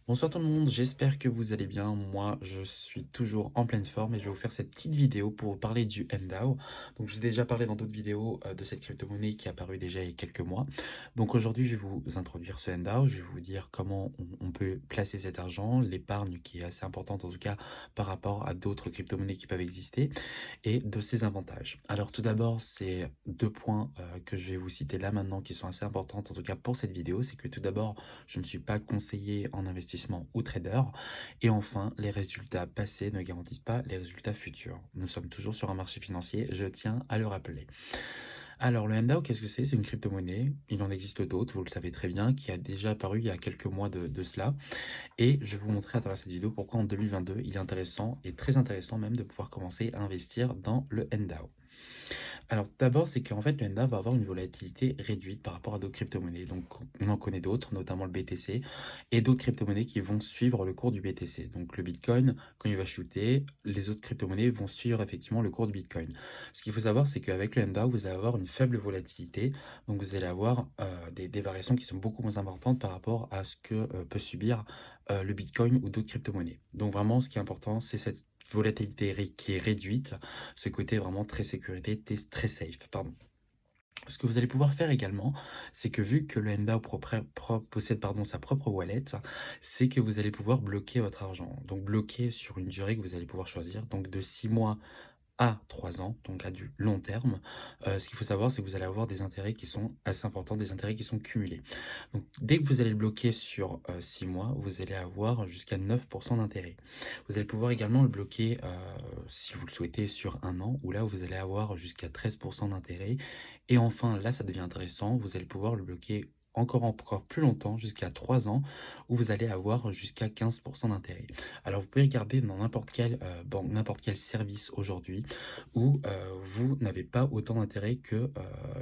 Bonsoir tout le monde, j'espère que vous allez bien. Moi, je suis toujours en pleine forme et je vais vous faire cette petite vidéo pour vous parler du NDAO. Donc, je vous ai déjà parlé dans d'autres vidéos de cette crypto-monnaie qui est apparue déjà il y a quelques mois. Donc, aujourd'hui, je vais vous introduire ce NDAO. Je vais vous dire comment on peut placer cet argent, l'épargne qui est assez importante en tout cas par rapport à d'autres crypto-monnaies qui peuvent exister et de ses avantages. Alors, tout d'abord, c'est deux points que je vais vous citer là maintenant qui sont assez importants en tout cas pour cette vidéo. C'est que tout d'abord, je ne suis pas conseiller en investissement ou trader. Et enfin, les résultats passés ne garantissent pas les résultats futurs. Nous sommes toujours sur un marché financier, je tiens à le rappeler. Alors, le NDAO, qu'est-ce que c'est? C'est une crypto-monnaie. Il en existe d'autres, vous le savez très bien, qui a déjà apparu il y a quelques mois de cela. Et je vais vous montrer à travers cette vidéo pourquoi en 2022, il est intéressant et très intéressant même de pouvoir commencer à investir dans le NDAO. Alors, d'abord, c'est qu'en fait, le NDA va avoir une volatilité réduite par rapport à d'autres crypto-monnaies. Donc, on en connaît d'autres, notamment le BTC, et d'autres crypto-monnaies qui vont suivre le cours du BTC. Donc, le Bitcoin, quand il va shooter, les autres crypto-monnaies vont suivre effectivement le cours du Bitcoin. Ce qu'il faut savoir, c'est qu'avec le NDA, vous allez avoir une faible volatilité. Donc, vous allez avoir des variations qui sont beaucoup moins importantes par rapport à ce que peut subir le Bitcoin ou d'autres crypto-monnaies. Donc, vraiment, ce qui est important, c'est cette volatilité qui est réduite, ce côté vraiment très sécurité, très safe, pardon. Ce que vous allez pouvoir faire également, c'est que vu que le NDAO possède sa propre wallet, c'est que vous allez pouvoir bloquer votre argent. Donc bloquer sur une durée que vous allez pouvoir choisir, donc de 6 mois à 3 ans, donc à du long terme. Ce qu'il faut savoir, c'est que vous allez avoir des intérêts qui sont assez importants, des intérêts qui sont cumulés. Donc dès que vous allez le bloquer sur 6 mois, vous allez avoir jusqu'à 9% d'intérêt. Vous allez pouvoir également le bloquer, si vous le souhaitez, sur un an, où là vous allez avoir jusqu'à 13% d'intérêt. Et enfin, là ça devient intéressant, vous allez pouvoir le bloquer encore plus longtemps, jusqu'à 3 ans, où vous allez avoir jusqu'à 15% d'intérêt. Alors vous pouvez regarder dans n'importe quelle banque, n'importe quel service aujourd'hui où vous n'avez pas autant d'intérêt que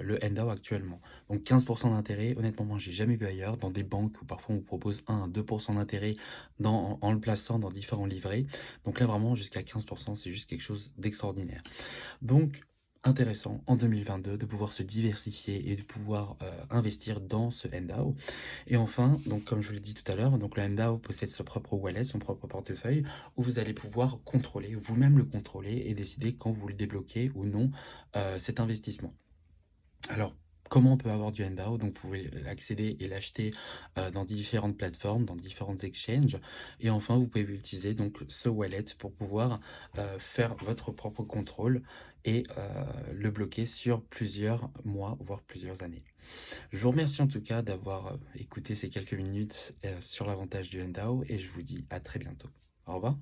le NDAO actuellement. Donc 15% d'intérêt, honnêtement, moi j'ai jamais vu ailleurs, dans des banques où parfois on vous propose 1 à 2% d'intérêt en le plaçant dans différents livrets. Donc là vraiment jusqu'à 15%, c'est juste quelque chose d'extraordinaire. Donc, intéressant en 2022 de pouvoir se diversifier et de pouvoir investir dans ce NDAO. Et enfin, donc comme je vous l'ai dit tout à l'heure, donc le NDAO possède son propre wallet, son propre portefeuille, où vous allez pouvoir contrôler, vous-même le contrôler et décider quand vous le débloquez ou non cet investissement. Alors, comment on peut avoir du NDAO? Donc, vous pouvez accéder et l'acheter dans différentes plateformes, dans différentes exchanges. Et enfin, vous pouvez utiliser donc ce wallet pour pouvoir faire votre propre contrôle et le bloquer sur plusieurs mois, voire plusieurs années. Je vous remercie en tout cas d'avoir écouté ces quelques minutes sur l'avantage du NDAO et je vous dis à très bientôt. Au revoir.